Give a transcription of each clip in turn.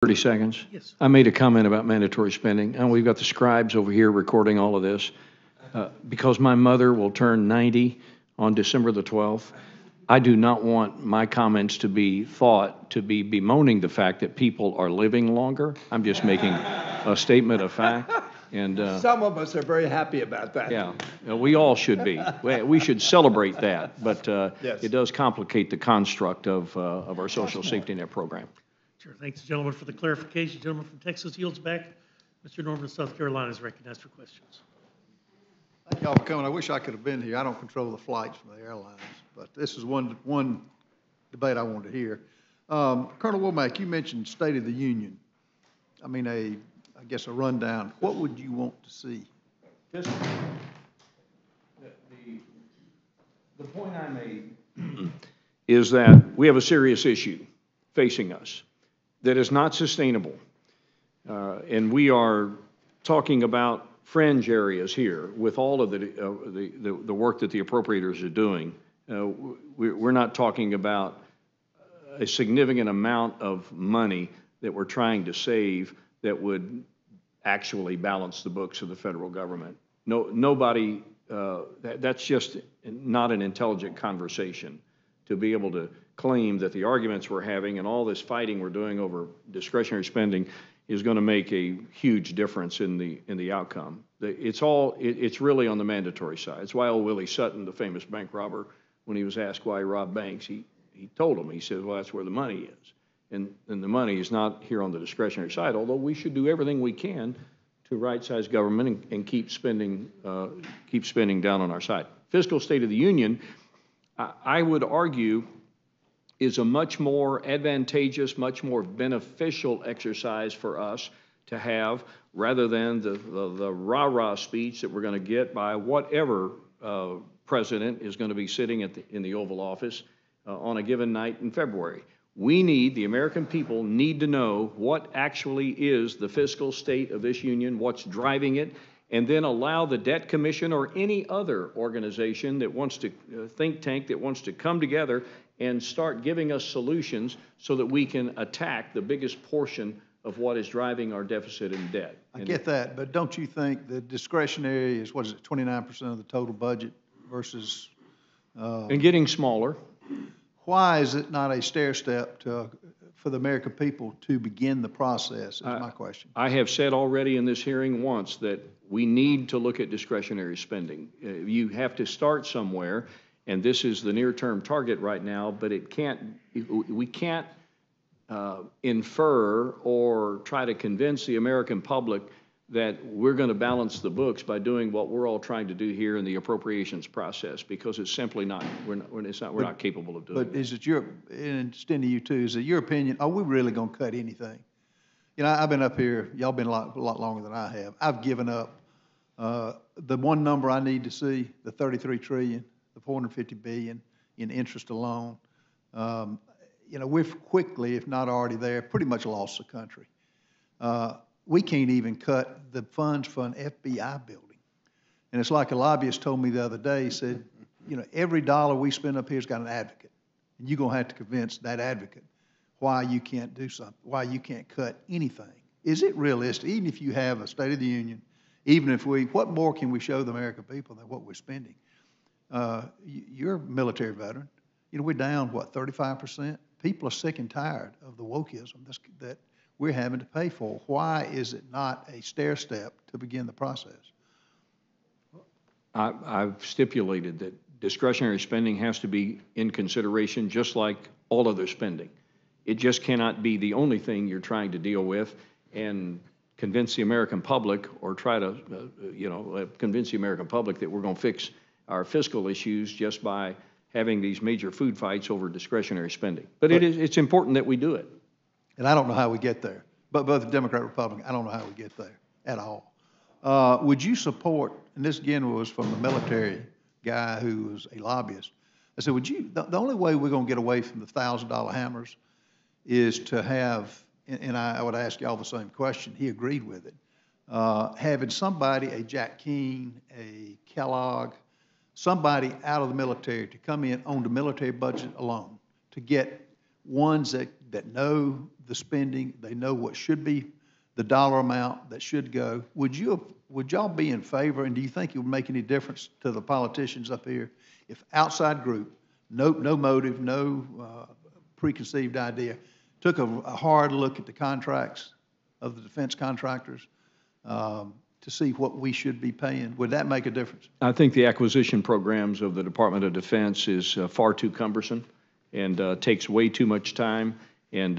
30 seconds. Yes. I made a comment about mandatory spending, and we've got the scribes over here recording all of this. Because my mother will turn 90 on December the 12th, I do not want my comments to be thought to be bemoaning the fact that people are living longer. I'm just making a statement of fact. And some of us are very happy about that. yeah, we all should be. We should celebrate that, but Yes. it does complicate the construct of our social safety net program. Sure. Thanks, gentlemen, for the clarification. Gentleman from Texas yields back. Mr. Norman of South Carolina is recognized for questions. Thank y'all for coming. I wish I could have been here. I don't control the flights from the airlines, but this is one debate I wanted to hear. Colonel Womack, you mentioned State of the Union. I mean, I guess a rundown. What would you want to see? Just the point I made is that we have a serious issue facing us that is not sustainable. And we are talking about fringe areas here with all of the work that the appropriators are doing. We're not talking about a significant amount of money that we're trying to save that would actually balance the books of the federal government. Nobody, that's just not an intelligent conversation to be able to claim that the arguments we're having and all this fighting we're doing over discretionary spending is going to make a huge difference in the outcome. It's really on the mandatory side. It's why old Willie Sutton, the famous bank robber, when he was asked why he robbed banks, he told him, he said, well, that's where the money is. And the money is not here on the discretionary side, although we should do everything we can to right-size government and keep spending down on our side. Fiscal State of the Union, I would argue, is a much more advantageous, much more beneficial exercise for us to have rather than the rah-rah speech that we're going to get by whatever president is going to be sitting in the Oval Office on a given night in February. The American people need to know what actually is the fiscal state of this union, what's driving it, and then allow the Debt Commission or any other organization that wants to, think tank that wants to come together and start giving us solutions so that we can attack the biggest portion of what is driving our deficit and debt. I get that, but don't you think the discretionary is, what is it, 29% of the total budget versus? And getting smaller. Why is it not a stair step for the American people to begin the process, is my question. I have said already in this hearing once that we need to look at discretionary spending. You have to start somewhere, and this is the near-term target right now, but we can't infer or try to convince the American public that we're going to balance the books by doing what we're all trying to do here in the appropriations process, because it's simply not, we're not capable of doing it. But is it and extend to you too, is it your opinion, are we really going to cut anything? You know, I've been up here, y'all been a lot longer than I have. I've given up the one number I need to see, the 33 trillion, the 450 billion in interest alone. You know, we've quickly, if not already there, pretty much lost the country. We can't even cut the funds for an FBI building. And it's like a lobbyist told me the other day, he said, you know, every dollar we spend up here's got an advocate. And you're going to have to convince that advocate why you can't do something, why you can't cut anything. Is it realistic, even if you have a State of the Union, even if what more can we show the American people than what we're spending? You're a military veteran. You know, we're down, what, 35%? People are sick and tired of the wokeism that we're having to pay for. Why is it not a stair step to begin the process? I've stipulated that discretionary spending has to be in consideration just like all other spending. It just cannot be the only thing you're trying to deal with and convince the American public or try to, convince the American public that we're going to fix our fiscal issues just by having these major food fights over discretionary spending. But it's important that we do it. And I don't know how we get there. But both the Democrat and Republican, I don't know how we get there at all. Would you support, and this again was from the military guy who was a lobbyist, I said, the only way we're going to get away from the $1,000 hammers is to have, and I would ask y'all the same question, he agreed with it, having somebody, a Jack Keane, a Kellogg, somebody out of the military to come in on the military budget alone to get ones that that know the spending, they know what should be the dollar amount that should go. Would y'all be in favor, and do you think it would make any difference to the politicians up here if outside group, no motive, no preconceived idea, took a hard look at the contracts of the defense contractors to see what we should be paying? Would that make a difference? I think the acquisition programs of the Department of Defense is far too cumbersome and takes way too much time and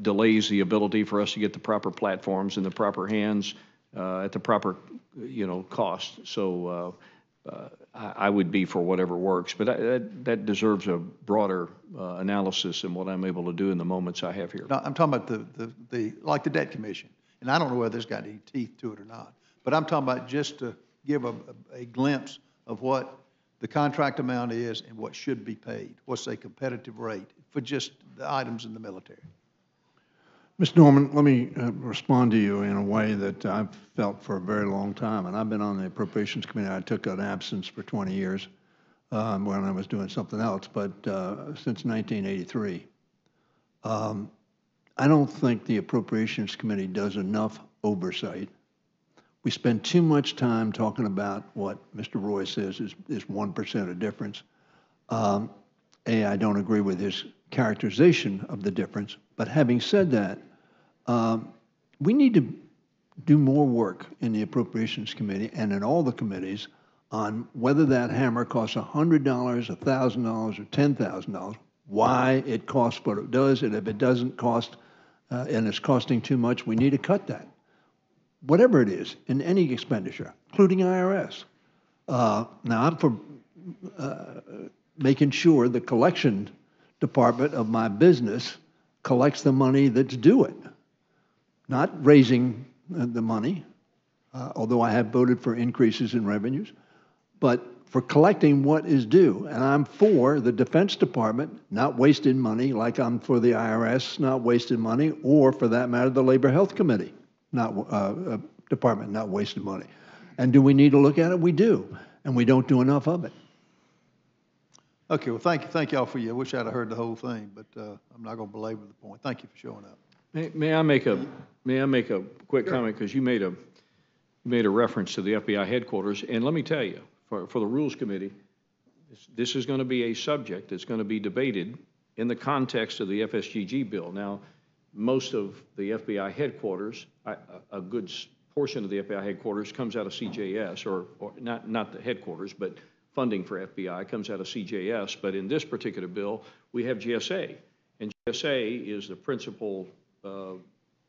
delays the ability for us to get the proper platforms in the proper hands at the proper, cost. So I would be for whatever works, but that deserves a broader analysis than what I'm able to do in the moments I have here. No, I'm talking about like the debt commission, and I don't know whether it's got any teeth to it or not, but I'm talking about just to give a glimpse of what the contract amount is and what should be paid. What's a competitive rate for just the items in the military? Mr. Norman, let me respond to you in a way that I've felt for a very long time, and I've been on the Appropriations Committee. I took an absence for 20 years when I was doing something else, but since 1983. I don't think the Appropriations Committee does enough oversight. We spend too much time talking about what Mr. Roy says is 1% of difference. I don't agree with his characterization of the difference, but having said that, we need to do more work in the Appropriations Committee and in all the committees on whether that hammer costs $100, $1,000, or $10,000, why it costs what it does, and if it doesn't cost and it's costing too much, we need to cut that. Whatever it is, in any expenditure, including IRS. Now, I'm for making sure the collection department of my business collects the money that's due it, not raising the money, although I have voted for increases in revenues, but for collecting what is due. And I'm for the Defense Department not wasting money like I'm for the IRS not wasting money, or for that matter, the Labor Health Committee department not wasting money. And do we need to look at it? We do. And we don't do enough of it. Okay, well, thank y'all for you. I wish I'd have heard the whole thing, but I'm not going to belabor the point. Thank you for showing up. May I make a quick comment, because you made a reference to the FBI headquarters, and let me tell you, for the Rules Committee, this is going to be a subject that's going to be debated in the context of the FSGG bill. Now, most of the FBI headquarters, a good portion of the FBI headquarters comes out of CJS, or not the headquarters, but funding for FBI comes out of CJS. But in this particular bill, we have GSA, and GSA is the principal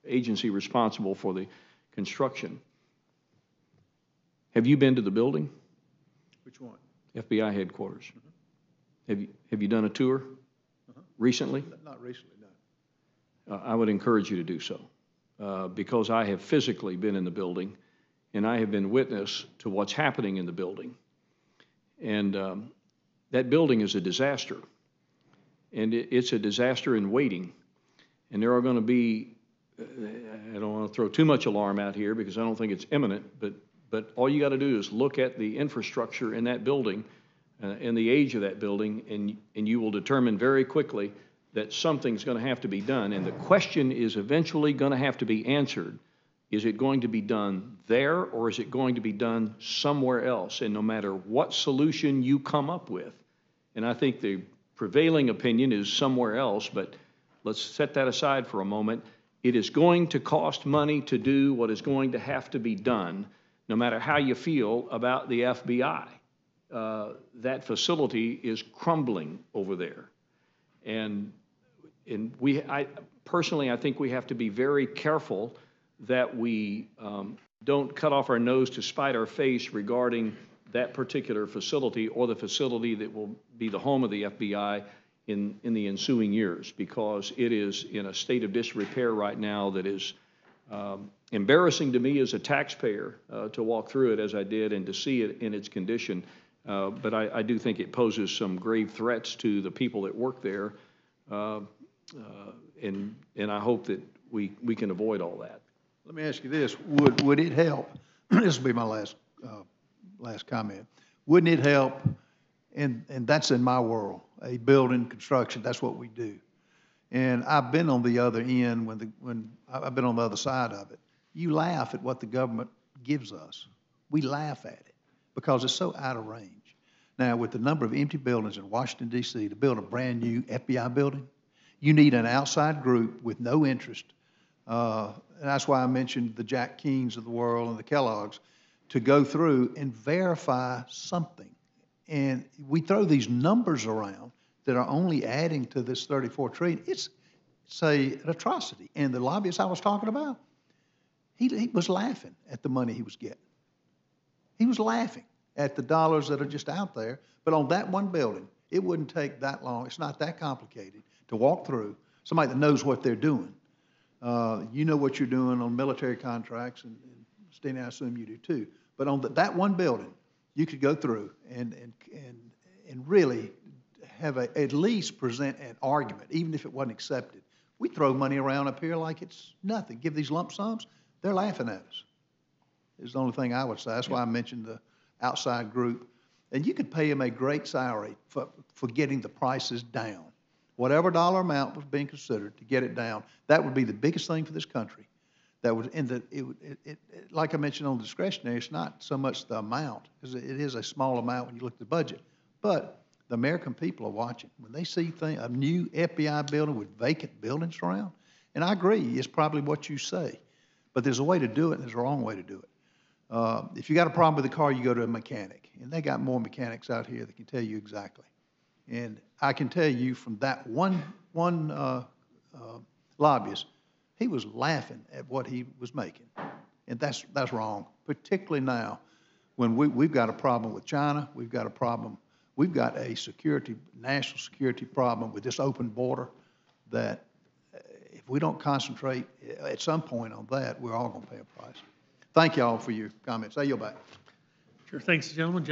agency responsible for the construction. Have you been to the building? Which one? FBI headquarters. Have you done a tour recently? Not recently, no. I would encourage you to do so, because I have physically been in the building, and I have been witness to what's happening in the building. And that building is a disaster, and it's a disaster in waiting. And there are going to be, I don't want to throw too much alarm out here because I don't think it's imminent, but all you got to do is look at the infrastructure in that building and the age of that building, and you will determine very quickly that something's going to have to be done. And the question is eventually going to have to be answered. Is it going to be done there, or is it going to be done somewhere else? And no matter what solution you come up with, and I think the prevailing opinion is somewhere else, but let's set that aside for a moment. It is going to cost money to do what is going to have to be done, no matter how you feel about the FBI. That facility is crumbling over there. And personally, I think we have to be very careful that we don't cut off our nose to spite our face regarding that particular facility or the facility that will be the home of the FBI in the ensuing years, because it is in a state of disrepair right now that is embarrassing to me as a taxpayer to walk through it as I did and to see it in its condition. But I do think it poses some grave threats to the people that work there, and I hope that we can avoid all that. Let me ask you this: Would it help? This will be my last comment. Wouldn't it help? And that's in my world, a building construction. That's what we do. And I've been on the other end when I've been on the other side of it. You laugh at what the government gives us. We laugh at it because it's so out of range. Now, with the number of empty buildings in Washington, D.C., to build a brand-new FBI building, you need an outside group with no interest. And that's why I mentioned the Jack Keens of the world and the Kellogg's to go through and verify something. And we throw these numbers around that are only adding to this 34 trillion. It's an atrocity. And the lobbyist I was talking about, he was laughing at the money he was getting. He was laughing at the dollars that are just out there. But on that one building, it wouldn't take that long. It's not that complicated to walk through. Somebody that knows what they're doing. You know what you're doing on military contracts, and Steny, I assume you do too. But on that one building, you could go through and really have at least present an argument, even if it wasn't accepted. We throw money around up here like it's nothing. Give these lump sums, they're laughing at us. Is the only thing I would say. That's why I mentioned the outside group. And you could pay them a great salary for getting the prices down. Whatever dollar amount was being considered to get it down, that would be the biggest thing for this country. That would, like I mentioned on discretionary, it's not so much the amount, because it is a small amount when you look at the budget, but the American people are watching. When they see a new FBI building with vacant buildings around, and I agree, it's probably what you say, but there's a way to do it and there's a wrong way to do it. If you got a problem with the car, you go to a mechanic, and they got more mechanics out here that can tell you exactly. And I can tell you from that one lobbyist, he was laughing at what he was making, and that's wrong. Particularly now, when we've got a problem with China, we've got a national security problem with this open border. That if we don't concentrate at some point on that, we're all going to pay a price. Thank you all for your comments. I yield back. Sure. Thanks, gentlemen.